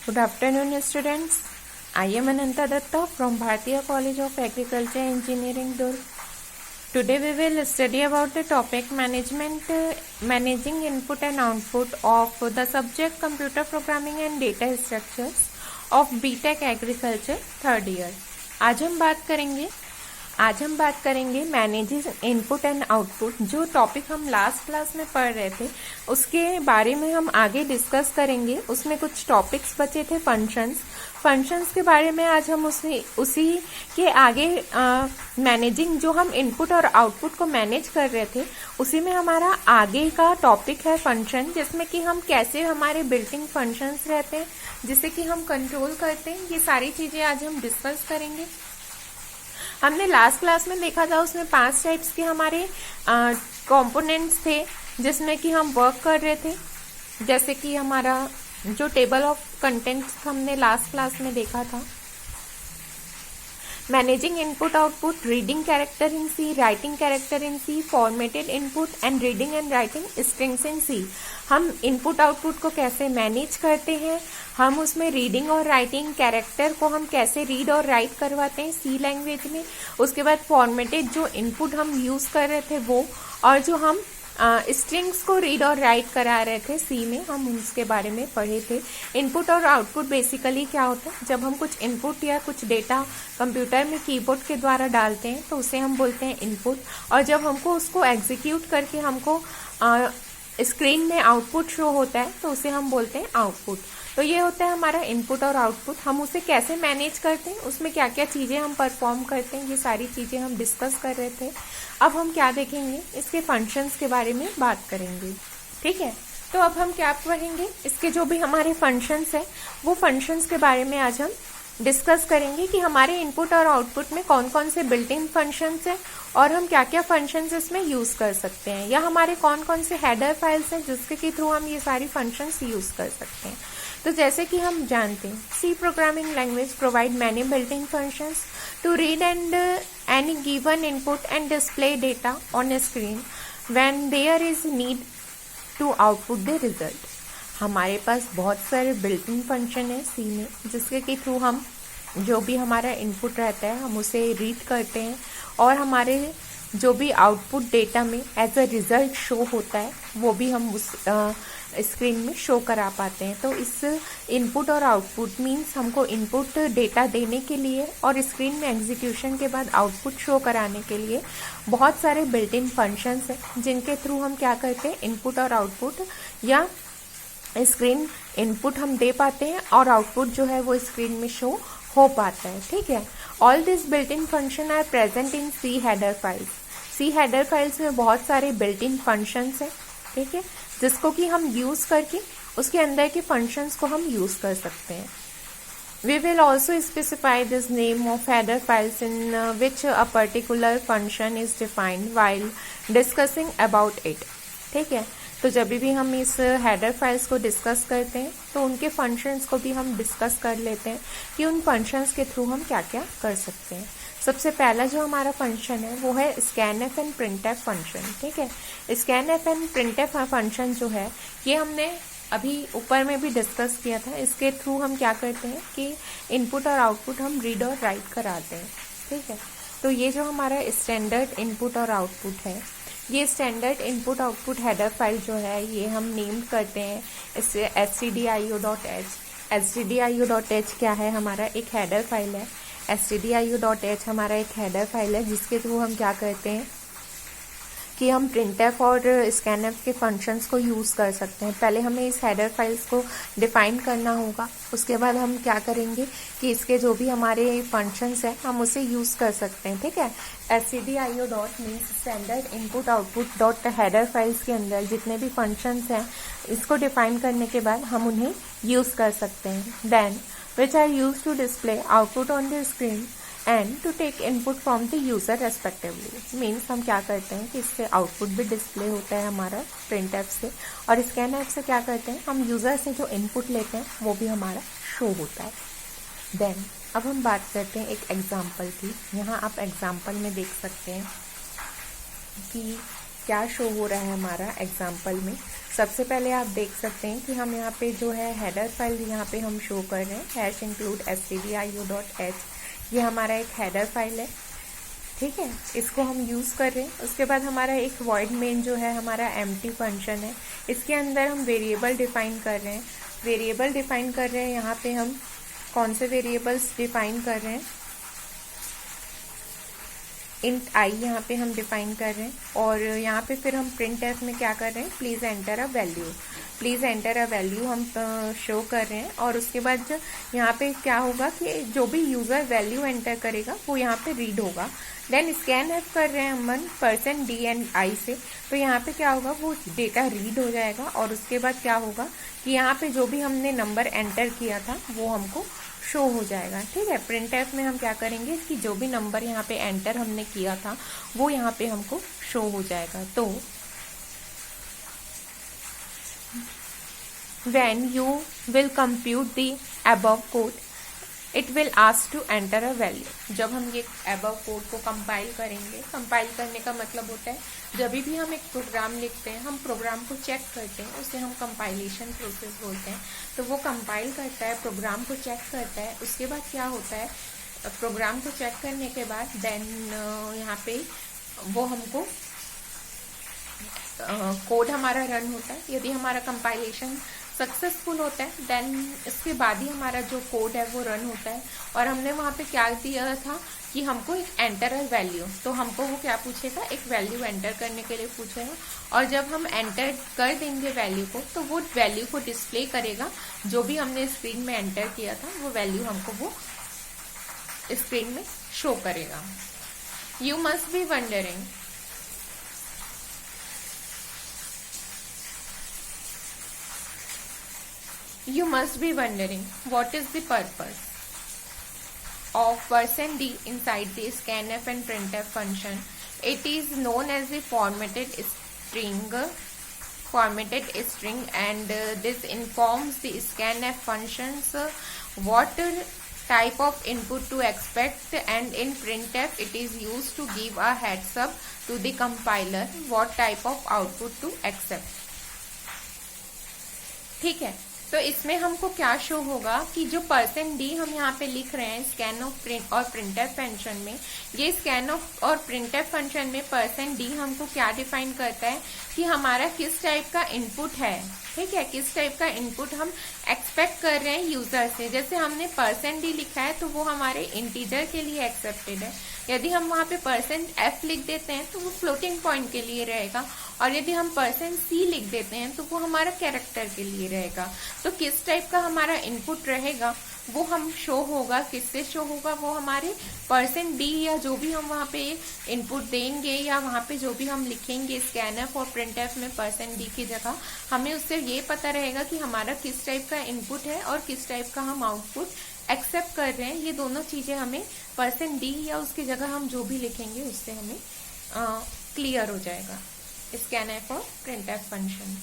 Good afternoon, students. I am Ananta Datta from Bharatiya College of Agriculture Engineering, Durg. Today we will study about the topic managing input and output of the subject computer programming and data structures of BTech Agriculture third year. आज हम बात करेंगे managing input and output. जो topic हम last class में पढ़ रहे थे उसके बारे में हम आगे डिस्कस करेंगे। उसमें कुछ टॉपिक्स बचे थे फंक्शंस के बारे में। आज हम उसी के आगे मैनेजिंग, जो हम इनपुट और आउटपुट को मैनेज कर रहे थे, उसी में हमारा आगे का टॉपिक है फंक्शन, जिसमें कि हम कैसे हमारे बिल्ट इन फंक्शंस रहते हैं जिसे कि हम कंट्रोल करते हैं। ये सारी चीजें आज हम डिस्कस करेंगे। हमने लास्ट क्लास में देखा था, उसमें 5 टाइप्स के हमारे कंपोनेंट्स थे जिसमें कि हम वर्क कर रहे थे। जैसे कि हमारा जो टेबल ऑफ कंटेंट्स हमने लास्ट क्लास में देखा था, managing input output, reading character in C, writing character in C, formatted input and reading and writing strings in C. हम इनपुट आउटपुट को कैसे मैनेज करते हैं, हम उसमें रीडिंग और राइटिंग कैरेक्टर को हम कैसे रीड और राइट करवाते हैं सी लैंग्वेज में। उसके बाद फॉर्मेटेड जो इनपुट हम यूज कर रहे थे वो, और जो हम स्ट्रिंग्स को रीड और राइट करा रहे थे सी में, हम उसके बारे में पढ़े थे। इनपुट और आउटपुट बेसिकली क्या होता है, जब हम कुछ इनपुट या कुछ डेटा कंप्यूटर में कीबोर्ड के द्वारा डालते हैं तो उसे हम बोलते हैं इनपुट, और जब हमको उसको एग्जीक्यूट करके हमको स्क्रीन में आउटपुट शो होता है तो उसे हम बोलते हैं आउटपुट। तो ये होता है हमारा इनपुट और आउटपुट। हम उसे कैसे मैनेज करते हैं, उसमें क्या क्या चीजें हम परफॉर्म करते हैं, ये सारी चीजें हम डिस्कस कर रहे थे। अब हम क्या देखेंगे, इसके फंक्शंस के बारे में बात करेंगे। ठीक है, तो अब हम क्या पढ़ेंगे, इसके जो भी हमारे फंक्शंस है वो फंक्शंस के बारे में आज हम डिस्कस करेंगे कि हमारे इनपुट और आउटपुट में कौन कौन से बिल्ट इन फंक्शंस हैं और हम क्या क्या फंक्शंस इसमें यूज कर सकते हैं, या हमारे कौन कौन से हेडर फाइल्स हैं जिसके के थ्रू हम ये सारी फंक्शंस यूज कर सकते हैं। तो जैसे कि हम जानते हैं, C programming language provide many built in functions to read and any given input and display data on a screen when there is need to output the result. हमारे पास बहुत सारे बिल्ट इन फंक्शन है सी में, जिसके के through हम जो भी हमारा इनपुट रहता है हम उसे रीड करते हैं, और हमारे जो भी आउटपुट डेटा में एज अ रिजल्ट शो होता है वो भी हम उस स्क्रीन में शो करा पाते हैं। तो इस इनपुट और आउटपुट मीन्स हमको इनपुट डेटा देने के लिए और स्क्रीन में एग्जीक्यूशन के बाद आउटपुट शो कराने के लिए बहुत सारे बिल्ट इन फंक्शंस हैं जिनके थ्रू हम क्या करते हैं, इनपुट और आउटपुट या स्क्रीन इनपुट हम दे पाते हैं और आउटपुट जो है वो स्क्रीन में शो हो पाता है। ठीक है, all this built in function are present in C header files. C header files में बहुत सारे बिल्ट इन फंक्शंस हैं, ठीक है, जिसको कि हम यूज करके उसके अंदर के फंक्शंस को हम यूज कर सकते हैं। We will also specify this name of header files in which a particular function is defined while discussing about it। ठीक है, तो जब भी हम इस हेडर फाइल्स को डिस्कस करते हैं तो उनके फंक्शंस को भी हम डिस्कस कर लेते हैं कि उन फंक्शंस के थ्रू हम क्या क्या कर सकते हैं। सबसे पहला जो हमारा फंक्शन है वो है स्कैनएफ एंड प्रिंटएफ फंक्शन। ठीक है, स्कैनएफ एंड प्रिंटएफ फंक्शन जो है ये हमने अभी ऊपर में भी डिस्कस किया था। इसके थ्रू हम क्या करते हैं कि इनपुट और आउटपुट हम रीड और राइट कराते हैं। ठीक है, तो ये जो हमारा स्टैंडर्ड इनपुट और आउटपुट है, ये standard input output header file जो है ये हम नेम्ड करते हैं इससे stdio.h। stdio.h क्या है, हमारा एक हेडर फाइल है। stdio.h हमारा एक हेडर फाइल है जिसके थ्रू हम क्या करते हैं कि हम प्रिंटएफ और स्कैनएफ के फंक्शंस को यूज़ कर सकते हैं। पहले हमें इस हेडर फाइल्स को डिफाइन करना होगा, उसके बाद हम क्या करेंगे कि इसके जो भी हमारे फंक्शंस हैं हम उसे यूज़ कर सकते हैं। ठीक है, stdio dot means standard input output dot header files के अंदर जितने भी फंक्शंस हैं इसको डिफाइन करने के बाद हम उन्हें यूज़ कर सकते हैं। Then which are used to display output on the screen and to take input from the user respectively। Means हम क्या करते हैं कि इससे आउटपुट भी डिस्प्ले होता है हमारा प्रिंटएफ से, और स्कैनएफ से क्या करते हैं हम यूज़र से जो इनपुट लेते हैं वो भी हमारा शो होता है। देन अब हम बात करते हैं एक एग्जाम्पल की। यहाँ आप एग्जाम्पल में देख सकते हैं कि क्या शो हो रहा है हमारा एग्जाम्पल में। सबसे पहले आप देख सकते हैं कि हम यहाँ पे जो है हेडर फाइल यहाँ पे हम शो कर रहे हैं, हैश इंक्लूड stdio.h, ये हमारा एक हेडर फाइल है, ठीक है, इसको हम यूज़ कर रहे हैं। उसके बाद हमारा एक वॉइड मेन जो है हमारा एम्प्टी फंक्शन है, इसके अंदर हम वेरिएबल डिफाइन कर रहे हैं। वेरिएबल डिफाइन कर रहे हैं, यहाँ पे हम कौन से वेरिएबल्स डिफाइन कर रहे हैं, इंट आई यहाँ पे हम डिफाइन कर रहे हैं। और यहाँ पे फिर हम प्रिंट एफ में क्या कर रहे हैं, please enter a value, please enter a value हम शो कर रहे हैं। और उसके बाद यहाँ पे क्या होगा कि जो भी यूज़र वैल्यू एंटर करेगा वो यहाँ पे रीड होगा। देन स्कैन एफ कर रहे हैं हम %d&i से, तो यहाँ पे क्या होगा, वो डेटा रीड हो जाएगा। और उसके बाद क्या होगा कि यहाँ पे जो भी हमने नंबर एंटर किया था वो हमको शो हो जाएगा, ठीक है। प्रिंट एफ में हम क्या करेंगे कि जो भी नंबर यहाँ पे एंटर हमने किया था वो यहाँ पे हमको शो हो जाएगा। तो when you will compute the above code it will ask to enter a value। जब हम ये above code को कंपाइल करेंगे, कंपाइल करने का मतलब होता है जब भी हम एक प्रोग्राम लिखते हैं, हम प्रोग्राम को चेक करते हैं, उसे हम कंपाइलेशन प्रोसेस बोलते हैं। तो वो कंपाइल करता है, प्रोग्राम को चेक करता है। उसके बाद क्या होता है, प्रोग्राम को चेक करने के बाद देन यहाँ पे वो हमको कोड हमारा रन होता है। यदि हमारा कंपाइलेशन सक्सेसफुल होता है देन इसके बाद ही हमारा जो कोड है वो रन होता है। और हमने वहाँ पे क्या दिया था कि हमको एक एंटर वैल्यू, तो हमको वो क्या पूछेगा, एक वैल्यू एंटर करने के लिए पूछेगा। और जब हम एंटर कर देंगे वैल्यू को तो वो वैल्यू को डिस्प्ले करेगा, जो भी हमने स्क्रीन में एंटर किया था वो वैल्यू हमको वो स्क्रीन में शो करेगा। You must be wondering You must be wondering what is the purpose of %d inside the scanf and printf function. It is known as the formatted string and this informs the scanf functions what type of input to expect, and in printf it is used to give a heads up to the compiler what type of output to accept, ठीक है। तो इसमें हमको क्या show होगा कि जो %d हम यहाँ पे लिख रहे हैं स्कैन ऑफ प्रिंट और प्रिंटफ फंक्शन में, ये स्कैन ऑफ और प्रिंटफ फंक्शन में %d हमको क्या डिफाइन करता है कि हमारा किस टाइप का इनपुट है, ठीक है, किस टाइप का इनपुट हम एक्सपेक्ट कर रहे हैं यूजर से। जैसे हमने %d लिखा है तो वो हमारे इंटीजर के लिए एक्सेप्टेड है। यदि हम वहाँ पे %f लिख देते हैं तो वो फ्लोटिंग पॉइंट के लिए रहेगा। और यदि हम %c लिख देते हैं तो वो हमारा कैरेक्टर के लिए रहेगा। तो किस टाइप का हमारा इनपुट रहेगा वो हम शो होगा, किससे शो होगा, वो हमारे %d या जो भी हम वहाँ पे इनपुट देंगे या वहाँ पे जो भी हम लिखेंगे स्कैनफ और प्रिंटफ में %d की जगह, हमें उससे ये पता रहेगा कि हमारा किस टाइप का इनपुट है और किस टाइप का हम आउटपुट एक्सेप्ट कर रहे हैं। ये दोनों चीजें हमें %d या उसकी जगह हम जो भी लिखेंगे उससे हमें क्लियर हो जाएगा स्कैनफ और प्रिंटफ फंक्शन।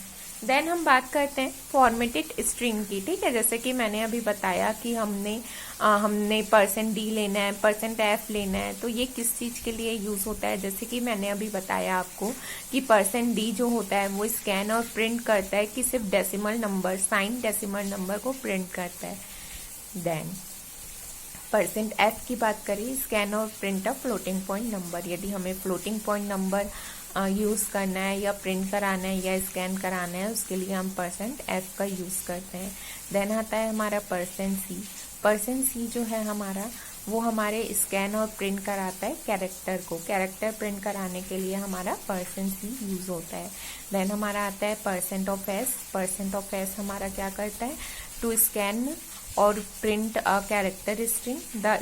देन हम बात करते हैं फॉर्मेटेड स्ट्रिंग की, ठीक है। जैसे कि मैंने अभी बताया कि हमने %d लेना है, %f लेना है, तो ये किस चीज़ के लिए यूज़ होता है। जैसे कि मैंने अभी बताया आपको कि %d जो होता है वो स्कैन और प्रिंट करता है कि सिर्फ decimal number, sign decimal number को प्रिंट करता है। देन %f की बात करें, स्कैन और print a floating point number. यदि हमें फ्लोटिंग पॉइंट नंबर यूज़ करना है या प्रिंट कराना है या स्कैन कराना है उसके लिए हम %f का यूज़ करते हैं। देन आता है हमारा %c। %c जो है हमारा वो हमारे स्कैन और प्रिंट कराता है कैरेक्टर को। कैरेक्टर प्रिंट कराने के लिए हमारा %c यूज़ होता है। देन हमारा आता है %s। %s हमारा क्या करता है, टू स्कैन और print a character string, the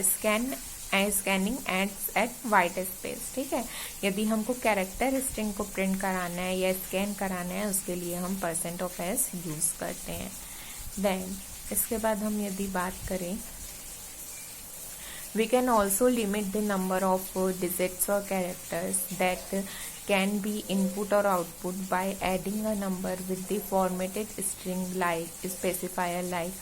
scanning at white space, ठीक है। यदि हमको कैरेक्टर स्ट्रिंग को प्रिंट कराना है या स्कैन कराना है उसके लिए हम %s यूज़ करते हैं। देन इसके बाद हम यदि बात करें, we can also limit the number of digits or characters that can be input or output by adding a number with the formatted string like specifier like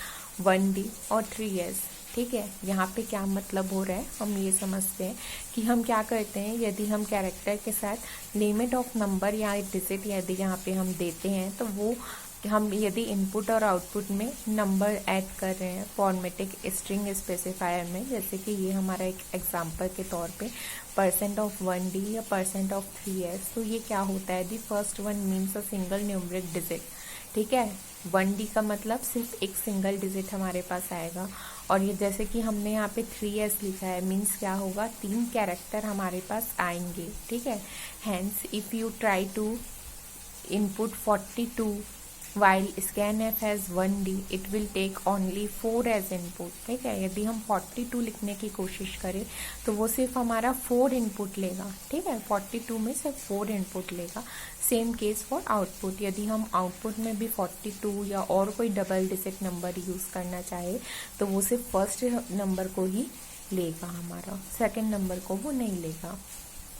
1d or 3s, ठीक है, यहाँ पे क्या मतलब हो रहा है हम ये समझते हैं कि हम क्या करते हैं, यदि हम कैरेक्टर के साथ लिमिट ऑफ नंबर या डिजिट यदि यहाँ पे हम देते हैं तो वो हम यदि इनपुट और आउटपुट में नंबर ऐड कर रहे हैं फॉर्मेटिक स्ट्रिंग स्पेसिफायर में, जैसे कि ये हमारा एक एग्जांपल के तौर पे %1D या %3S, तो ये क्या होता है, the first one means a single numeric digit, ठीक है। 1D का मतलब सिर्फ एक सिंगल डिजिट हमारे पास आएगा, और ये जैसे कि हमने यहाँ पे 3S लिखा है मीन्स क्या होगा, 3 कैरेक्टर हमारे पास आएंगे, ठीक है। Hence if you try to input 42 while scanf has 1D it will take only 4 as input, ठीक है। यदि हम 42 लिखने की कोशिश करें तो वो सिर्फ हमारा 4 इनपुट लेगा, ठीक है। 42 में सिर्फ 4 इनपुट लेगा। सेम केस फॉर आउटपुट, यदि हम आउटपुट में भी 42 या और कोई डबल डिजिट नंबर यूज़ करना चाहे तो वो सिर्फ फर्स्ट नंबर को ही लेगा हमारा, सेकेंड नंबर को वो नहीं लेगा,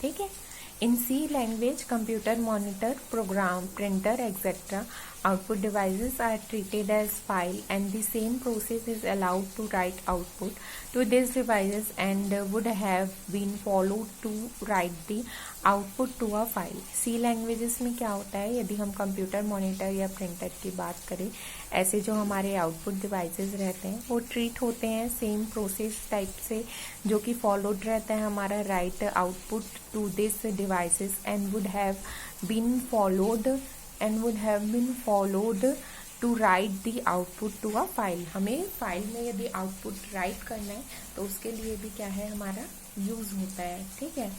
ठीक है। In C language, computer monitor, program, printer, etc. output devices are treated as file and the same process is allowed to write output to these devices and would have been followed to write the output to a file. C languages में क्या होता है, यदि हम computer monitor या printer की बात करें, ऐसे जो हमारे आउटपुट डिवाइसेस रहते हैं वो ट्रीट होते हैं सेम प्रोसेस टाइप से जो कि फॉलोड रहता है हमारा write output to this devices and would have been followed to write the output to a file. हमें फाइल में यदि आउटपुट राइट करना है तो उसके लिए भी क्या है हमारा यूज होता है, ठीक है।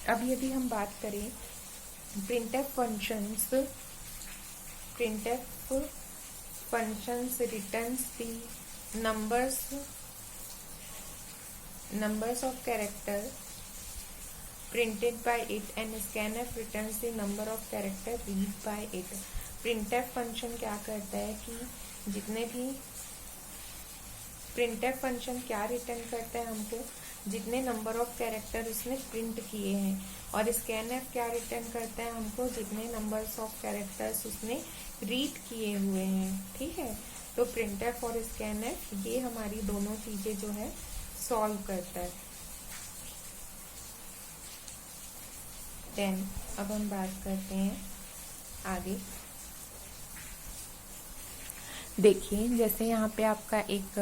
अब यदि हम बात करें printf functions returns the numbers of character printed by it and scanf returns the number of character read by it। printf function क्या करता है कि जितने भी printf फंक्शन क्या रिटर्न करता है हमको, जितने नंबर ऑफ कैरेक्टर उसने प्रिंट किए हैं, और scanf क्या रिटर्न करता है हमको, जितने नंबर्स ऑफ कैरेक्टर्स उसने रीड किए हुए हैं, ठीक है। तो printf और scanf ये हमारी दोनों चीजें जो है सॉल्व करता है। देन अब हम बात करते हैं आगे। देखिए जैसे यहाँ पे आपका एक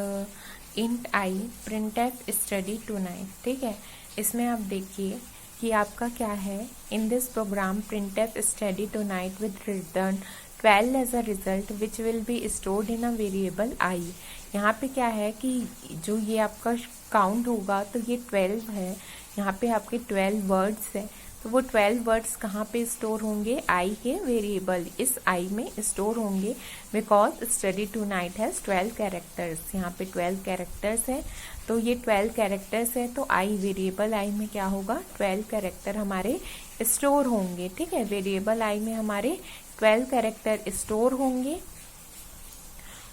int i printf study tonight, ठीक है। इसमें आप देखिए कि आपका क्या है, in this program printf study tonight with return 12 as a result which will be stored in a variable i. यहाँ पे क्या है कि जो ये आपका काउंट होगा तो ये 12 है, यहाँ पे आपके 12 वर्ड्स है, तो वो 12 वर्ड्स कहाँ पे स्टोर होंगे, आई के वेरिएबल इस आई में स्टोर होंगे, because study tonight has 12 characters. यहाँ पे 12 कैरेक्टर्स है, तो ये 12 कैरेक्टर्स है तो आई वेरिएबल आई में क्या होगा, 12 कैरेक्टर हमारे स्टोर होंगे, ठीक है। वेरिएबल आई में हमारे 12 कैरेक्टर स्टोर होंगे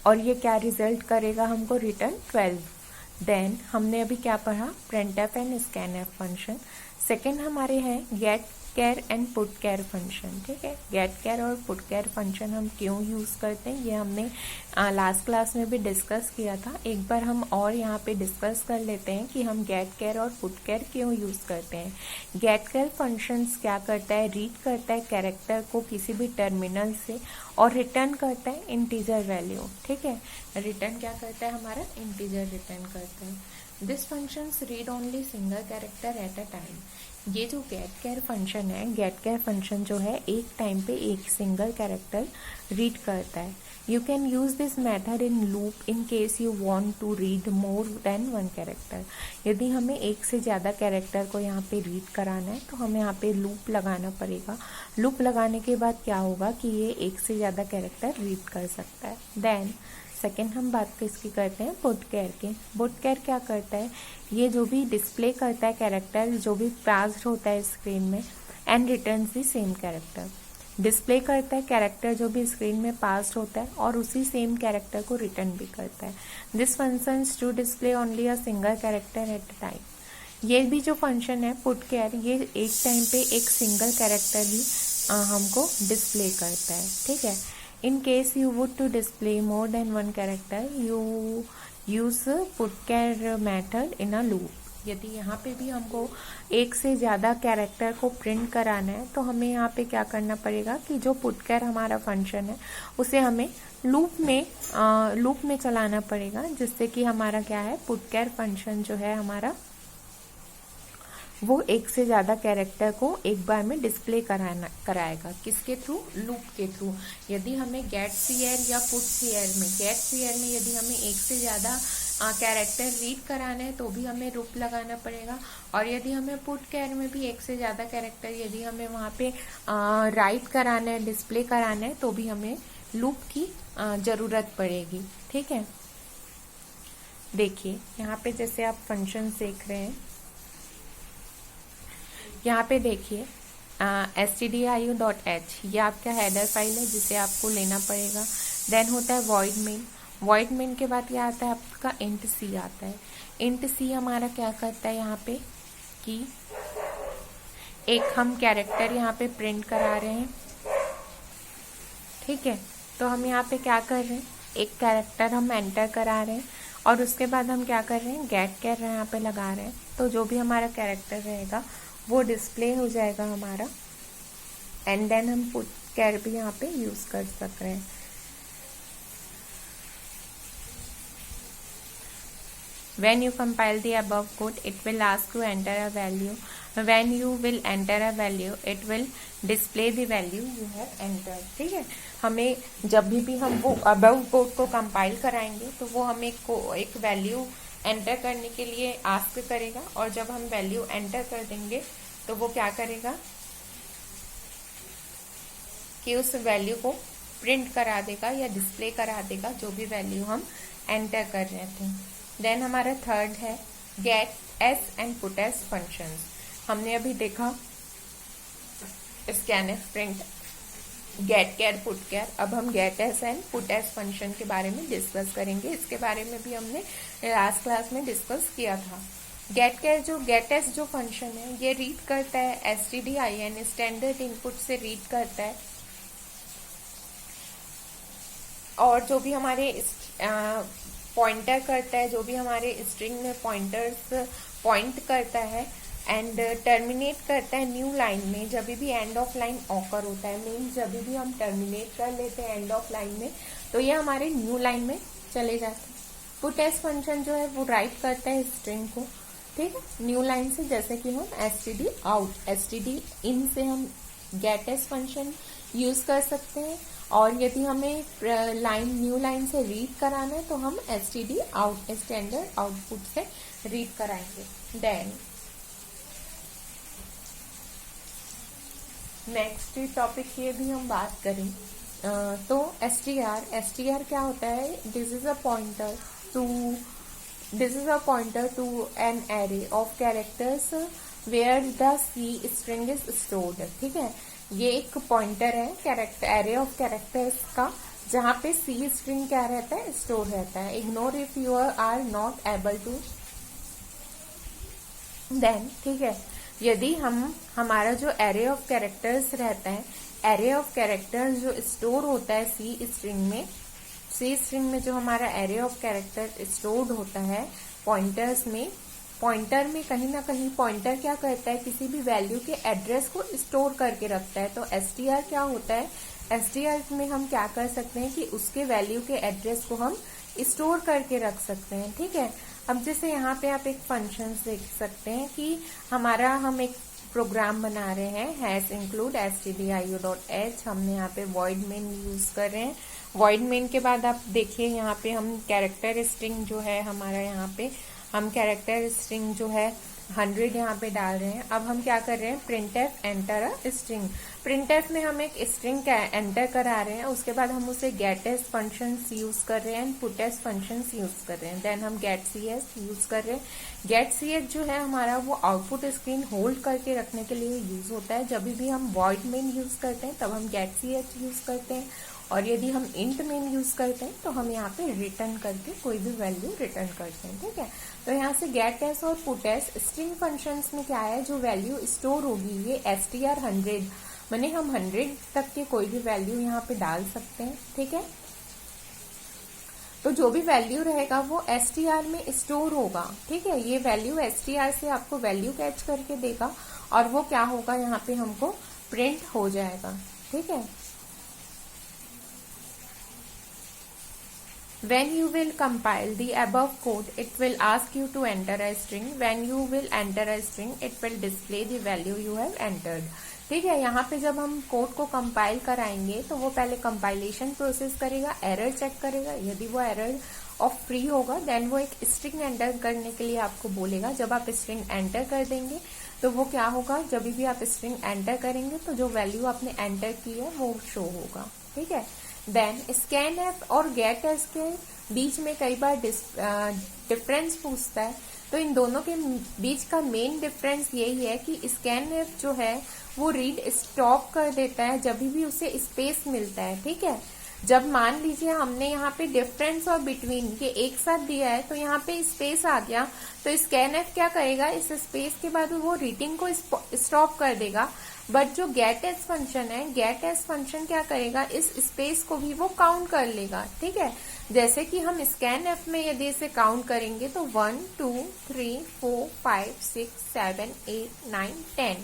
और ये क्या रिजल्ट करेगा हमको, रिटर्न 12। देन हमने अभी क्या पढ़ा, printf and scanf function. Second हमारे हैं get char and put char function, ठीक है। गेट केयर और पुट केयर फंक्शन हम क्यों यूज़ करते हैं ये हमने लास्ट क्लास में भी डिस्कस किया था। एक बार हम और यहाँ पे डिस्कस कर लेते हैं कि हम गेट केयर और पुट केयर क्यों यूज़ करते हैं। गेट केयर फंक्शंस क्या करता है, रीड करता है कैरेक्टर को किसी भी टर्मिनल से और रिटर्न करता है इंटीजर वैल्यू, ठीक है। रिटर्न क्या करता है हमारा, इंटीजर रिटर्न करता है। This functions read only single character at a time. ये जो गेट केयर फंक्शन है, गेट केयर फंक्शन जो है एक टाइम पे एक सिंगल कैरेक्टर रीड करता है। You can use this method in loop in case you want to read more than one character. यदि हमें एक से ज़्यादा कैरेक्टर को यहाँ पे रीड कराना है तो हमें यहाँ पे लूप लगाना पड़ेगा। लूप लगाने के बाद क्या होगा कि ये एक से ज़्यादा कैरेक्टर रीड कर सकता है। देन सेकेंड हम बात किसकी करते हैं, पुट केयर की। पुट केयर क्या करता है, ये जो भी डिस्प्ले करता है कैरेक्टर जो भी पास्ड होता है स्क्रीन में and returns the same character. Display करता है कैरेक्टर जो भी स्क्रीन में पास्ड होता है और उसी सेम कैरेक्टर को रिटर्न भी करता है। This functions to display only a single character at a time. ये भी जो फंक्शन है पुट केयर, ये एक टाइम पे एक सिंगल कैरेक्टर ही हमको डिस्प्ले करता है, ठीक है। In case you would to display more than one character, you use putchar method in a loop. यदि यहाँ पे भी हमको एक से ज़्यादा कैरेक्टर को प्रिंट कराना है तो हमें यहाँ पे क्या करना पड़ेगा कि जो पुटकर हमारा फंक्शन है उसे हमें लूप में चलाना पड़ेगा, जिससे कि हमारा क्या है, पुटकर फंक्शन जो है हमारा वो एक से ज़्यादा कैरेक्टर को एक बार में डिस्प्ले कराएगा। किसके थ्रू? लूप के थ्रू। यदि हमें गेट सीएर या पुट सीएर में, गेट सीएर में यदि हमें एक से ज़्यादा कैरेक्टर रीड कराना है तो भी हमें लूप लगाना पड़ेगा, और यदि हमें पुट कैर में भी एक से ज़्यादा कैरेक्टर यदि हमें वहाँ पे राइट कराना है, डिस्प्ले कराना है, तो भी हमें लूप की ज़रूरत पड़ेगी। ठीक है, देखिए यहाँ पे जैसे आप फंक्शन देख रहे हैं, यहाँ पे देखिए stdio.h ये आपका हेडर फाइल है जिसे आपको लेना पड़ेगा। देन होता है वॉइड मेन। वॉइड मेन के बाद क्या आता है आपका इंट सी आता है। इंट सी हमारा क्या करता है यहाँ पे कि एक हम कैरेक्टर यहाँ पे प्रिंट करा रहे हैं। ठीक है, तो हम यहाँ पे क्या कर रहे हैं, एक कैरेक्टर हम एंटर करा रहे हैं और उसके बाद हम क्या कर रहे हैं, गेट कैर यहाँ पे लगा रहे हैं। तो जो भी हमारा कैरेक्टर रहेगा वो डिस्प्ले हो जाएगा हमारा, एंड देन हम पुट कैर भी यहाँ पे यूज कर सक रहे हैं। When you compile the above code, it will ask to enter a value. When you will enter a value, it will display the value you have entered. ठीक है, हमें जब भी हम वो above code को कंपाइल कराएंगे तो वो हमें एक वैल्यू एंटर करने के लिए आस्क करेगा, और जब हम वैल्यू एंटर कर देंगे तो वो क्या करेगा कि उस वैल्यू को प्रिंट करा देगा या डिस्प्ले करा देगा, जो भी वैल्यू हम एंटर कर रहे थे। देन हमारा थर्ड है get s and put s function. हमने अभी देखा scanf, print, get char, put char. अब हम get s and put s function के बारे में डिस्कस करेंगे। इसके बारे में भी हमने लास्ट क्लास में डिस्कस किया था। गेट कैर जो गेट एस जो फंक्शन है ये रीड करता है stdin स्टैंडर्ड इनपुट से रीड करता है, और जो भी हमारे पॉइंटर करता है, जो भी हमारे स्ट्रिंग में पॉइंटर्स पॉइंट करता है, एंड टर्मिनेट करता है न्यू लाइन में जब भी एंड ऑफ लाइन ऑकर होता है। मीन्स जब भी हम टर्मिनेट कर लेते हैं एंड ऑफ लाइन में तो ये हमारे न्यू लाइन में चले जाते हैं। पुट एस फंक्शन जो है वो राइट करता है स्ट्रिंग को, ठीक है, न्यू लाइन से, जैसे कि हम std out, std in से हम गेट एस फंक्शन यूज कर सकते हैं, और यदि हमें न्यू लाइन से रीड कराना है तो हम std out स्टैंडर्ड आउटपुट से रीड कराएंगे। देन नेक्स्ट टॉपिक ये भी हम बात करें तो str क्या होता है, this is a pointer to an array of characters where the C string is stored. ठीक है, ये एक पॉइंटर है कैरेक्टर एरे ऑफ कैरेक्टर्स का जहाँ पे सी स्ट्रिंग क्या रहता है, स्टोर रहता है। Ignore if you are not able to. Then ठीक है, यदि हमारा जो एरे ऑफ कैरेक्टर्स रहता है, एरे ऑफ कैरेक्टर्स जो स्टोर होता है सी स्ट्रिंग में जो हमारा एरे ऑफ कैरेक्टर स्टोर्ड होता है पॉइंटर्स में, पॉइंटर में कहीं ना कहीं पॉइंटर क्या करता है, किसी भी वैल्यू के एड्रेस को स्टोर करके रखता है। तो str क्या होता है, str में हम क्या कर सकते हैं कि उसके वैल्यू के एड्रेस को हम स्टोर करके रख सकते हैं। ठीक है, अब जैसे यहाँ पे आप एक फंक्शन देख सकते हैं कि हम एक प्रोग्राम बना रहे हैं, हैश इंक्लूड stdio.h, हमने यहाँ पे वॉइड मेन यूज कर रहे हैं। वॉइड मेन के बाद आप देखिए यहाँ पे हम कैरेक्टर स्ट्रिंग जो है हमारा, यहाँ पे हम कैरेक्टर स्ट्रिंग जो है 100 यहाँ पे डाल रहे हैं। अब हम क्या कर रहे हैं, printf enter a string. Printf में हम एक स्ट्रिंग एंटर करा रहे हैं, उसके बाद हम उसे गेट एस फंक्शन यूज कर रहे हैं, पुट एस फंक्शन यूज कर रहे हैं। देन हम गेट सी एस यूज कर रहे हैं। गेट सी एस जो है हमारा वो आउटपुट स्क्रीन होल्ड करके रखने के लिए यूज होता है। जब भी हम वॉइड मेन यूज करते हैं तब हम गेट सी एस यूज करते हैं, और यदि हम इंट मेन यूज करते हैं तो हम यहाँ पे रिटर्न करके कोई भी वैल्यू रिटर्न करते हैं। ठीक है, तो यहाँ से गेट एस और पुट एस स्ट्रिंग फंक्शंस में क्या है, जो वैल्यू स्टोर होगी ये str100 माने हम 100 तक के कोई भी वैल्यू यहाँ पे डाल सकते हैं, ठीक है। तो जो भी वैल्यू रहेगा वो str में स्टोर होगा, ठीक है। ये वैल्यू str से आपको वैल्यू कैच करके देगा और वो क्या होगा यहाँ पे हमको प्रिंट हो जाएगा, ठीक है। When you will compile the above code, it will ask you to enter a string. When you will enter a string, it will display the value you have entered. ठीक है, यहाँ पे जब हम कोड को कंपाइल कराएंगे तो वो पहले कंपाइलेशन प्रोसेस करेगा, एरर चेक करेगा। यदि वो एरर ऑफ फ्री होगा देन वो एक स्ट्रिंग एंटर करने के लिए आपको बोलेगा। जब आप स्ट्रिंग एंटर कर देंगे तो वो क्या होगा, जब भी आप स्ट्रिंग एंटर करेंगे तो जो वैल्यू आपने एंटर की है वो शो होगा, ठीक है। देन scanf और getS के बीच में कई बार डिफरेंस पूछता है, तो इन दोनों के बीच का मेन डिफरेंस यही है कि scanf जो है वो रीड स्टॉप कर देता है जब भी उसे स्पेस मिलता है, ठीक है। जब मान लीजिए हमने यहाँ पे डिफरेंस और बिटवीन के एक साथ दिया है तो यहाँ पे स्पेस आ गया, तो scanf क्या करेगा, इस स्पेस के बाद वो रीडिंग को स्टॉप कर देगा। बट जो getS फंक्शन है, getS फंक्शन क्या करेगा, इस स्पेस को भी वो काउंट कर लेगा, ठीक है। जैसे कि हम scanf में यदि इसे काउंट करेंगे तो 1 2 3 4 5 6 7 8 9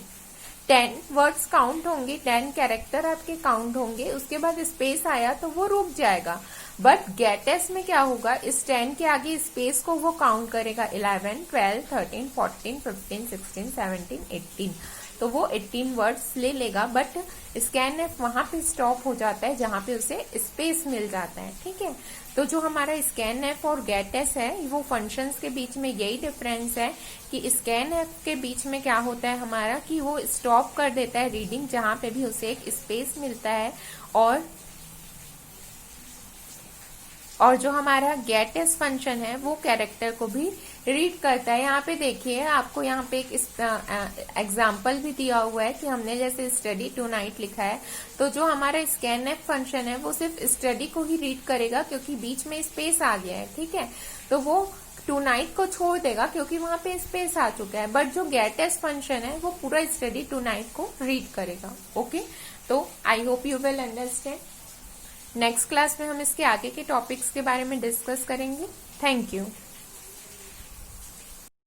10 वर्ड्स काउंट होंगे, 10 कैरेक्टर आपके काउंट होंगे, उसके बाद स्पेस आया तो वो रुक जाएगा। बट getS में क्या होगा, इस 10 के आगे स्पेस को वो काउंट करेगा 11 12 13 14 15 16 17 18, तो वो 18 वर्ड्स ले लेगा। बट scanf वहां पे स्टॉप हो जाता है जहां पे उसे स्पेस मिल जाता है, ठीक है। तो जो हमारा scanf और getS है वो फंक्शंस के बीच में यही डिफरेंस है कि scanf के बीच में क्या होता है हमारा कि वो स्टॉप कर देता है रीडिंग जहां पे भी उसे एक स्पेस मिलता है, और जो हमारा getS फंक्शन है वो कैरेक्टर को भी रीड करता है। यहाँ पे देखिए, आपको यहाँ पे एक एग्जाम्पल भी दिया हुआ है कि हमने जैसे स्टडी टुनाइट लिखा है, तो जो हमारा scanf फंक्शन है वो सिर्फ स्टडी को ही रीड करेगा क्योंकि बीच में स्पेस आ गया है, ठीक है। तो वो टुनाइट को छोड़ देगा क्योंकि वहां पे स्पेस आ चुका है। बट जो getS फंक्शन है वो पूरा स्टडी टुनाइट को रीड करेगा, ओके। तो I hope you will understand. Next class में हम इसके आगे के टॉपिक्स के बारे में डिस्कस करेंगे। Thank you.